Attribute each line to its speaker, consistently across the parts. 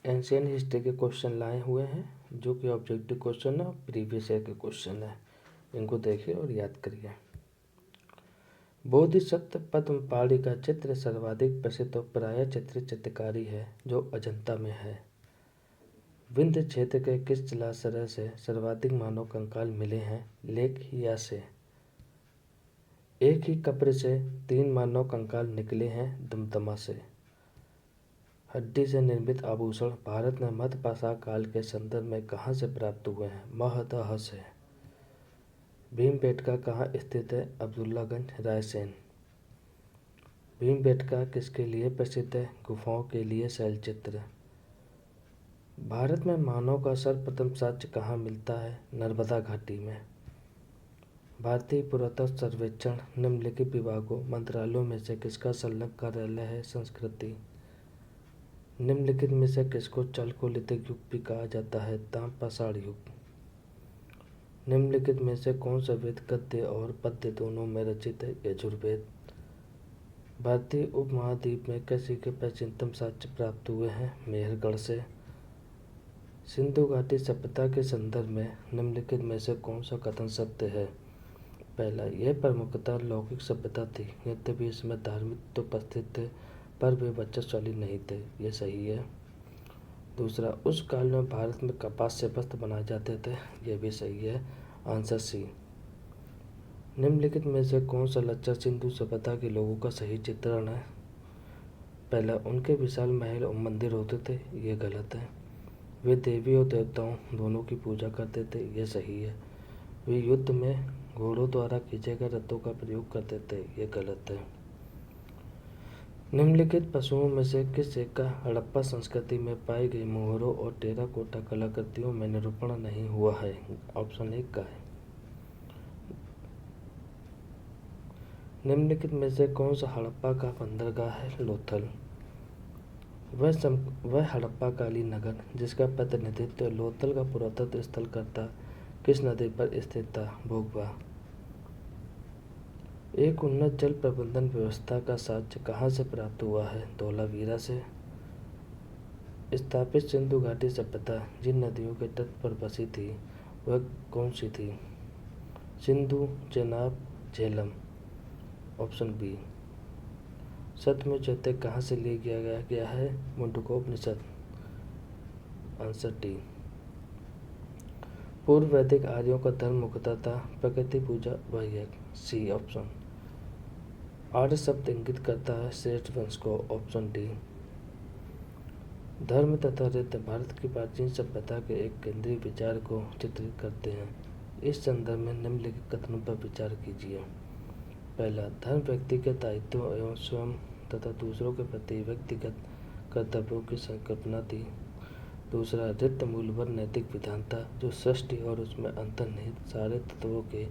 Speaker 1: Ancient history के question लाए हुए हैं, जो कि ऑब्जेक्टिव क्वेश्चन है और प्रीवियस ईयर के क्वेश्चन है। इनको देखिए और याद करिए। बोधिसत्व पद्मपाणि का चित्र सर्वाधिक प्रसिद्ध और प्रायः चित्रित चित्रकारी है जो अजंता में है। विंध्य क्षेत्र के किस जलाशय से सर्वाधिक मानव कंकाल मिले हैं? लेक या से। एक ही कब्र से 3 मानव कंकाल निकले हैं दमदमा से। हड्डी से निर्मित आभूषण भारत में मध्यपाषाण काल के संदर्भ में कहाँ से प्राप्त हुए हैं? महदह से। भीमबेटका कहाँ स्थित है? अब्दुल्लागंज, रायसेन। भीमबेटका किसके लिए प्रसिद्ध है? गुफाओं के लिए शैलचित्र। भारत में मानव का सर्वप्रथम साक्ष्य कहाँ मिलता है? नर्मदा घाटी में। भारतीय पुरातत्व सर्वेक्षण निम्नलिखित विभागों मंत्रालयों में से किसका संलग्न कार्यालय है? संस्कृति। निम्नलिखित में से किसको चालकोलिथिक युग भी कहा जाता है? ताम्रपाषाण युग। निम्नलिखित में से कौन सा वेद गद्य और पद्य दोनों में रचित है? यजुर्वेद। भारतीय उपमहाद्वीप में कृषि के प्राचीनतम साक्ष्य प्राप्त हुए हैं? मेहरगढ़ से। सिंधु घाटी सभ्यता के संदर्भ में निम्नलिखित में से कौन सा कथन सत्य है? पहला, यह प्रमुखतः लौकिक सभ्यता थी, यद्यपि इसमें धार्मिक तो उपस्थित थे पर वे वर्चस्वशाली नहीं थे। यह सही है। दूसरा, उस काल में भारत में कपास से वस्त्र बनाए जाते थे। यह भी सही है। Answer C. निम्नलिखित में से कौन सा लक्षण सिंधु सभ्यता के लोगों का सही चित्रण है? पहला, उनके विशाल महल और मंदिर होते थे। यह गलत है। वे देवी और देवताओं दोनों की पूजा करते थे। यह सही है। वे युद्ध में घोड़ों द्वारा खींचे गए रथों का प्रयोग करते थे। यह गलत है। निम्नलिखित पशुओं में से किस एक का हड़प्पा संस्कृति में पाई गई मोहरों और टेराकोटा कलाकृतियों में निरूपण नहीं हुआ है? ऑप्शन 1 गाय। निम्नलिखित में से कौन सा हड़प्पा का बंदरगाह है? लोथल। वह हड़प्पा कालीन नगर जिसका प्रतिनिधित्व लोथल का पुरातत्व स्थल करता किस नदी पर स्थित था? भोगवा। एक उन्नत जल प्रबंधन व्यवस्था का साक्ष्य कहाँ से प्राप्त हुआ है? धौलावीरा से। स्थापित सिंधु घाटी सभ्यता जिन नदियों के तट पर बसी थी वह कौन सी थी? सिंधु, चेनाब, झेलम। Option B. सत्यमेव जयते कहाँ से ले गया है? मुंडकोपनिषद। Answer D. पूर्व वैदिक आर्यों का धर्म मुख्यतः था प्रकृति पूजा व यज्ञ। C option. आर्य शब्द इंगित करता है श्रेष्ठ वंश को। Option D. धर्म तथा रीत भारत की प्राचीन सभ्यता के एक केंद्रीय विचार को चित्रित करते हैं। इस संदर्भ में निम्नलिखित कथनों पर विचार कीजिए। पहला, धर्म व्यक्ति के दायित्वों एवं स्वयं तथा दूसरों के प्रति व्यक्तिगत कर्तव्यों की संकल्पना थी। दूसरा, रीत मूलभूत नैतिक विधान था जो सृष्टि और उसमें अंतर्निहित सारे तत्वों के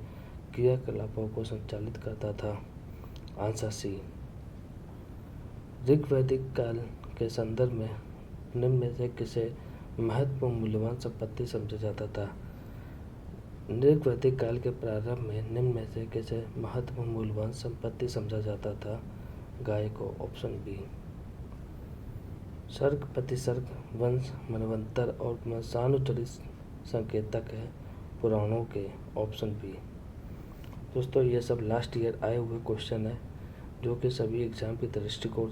Speaker 1: क्रियाकलापों को संचालित करता था। Answer C. ऋग्वैदिक काल के संदर्भ में निम्न में से किसे महत्वपूर्ण मूल्यवान संपत्ति समझा जाता था? ऋग्वैदिक काल के प्रारंभ में निम्न में से किसे महत्वपूर्ण मूल्यवान संपत्ति समझा जाता था? गाय को। Option B. सर्ग, प्रतिसर्ग, वंश, मनवंतर और वंशानुचरित संकेतक है पुराणों के। Option B. दोस्तों, ये सब लास्ट ईयर आए हुए क्वेश्चन है जो कि सभी एग्जाम की दृष्टिकोण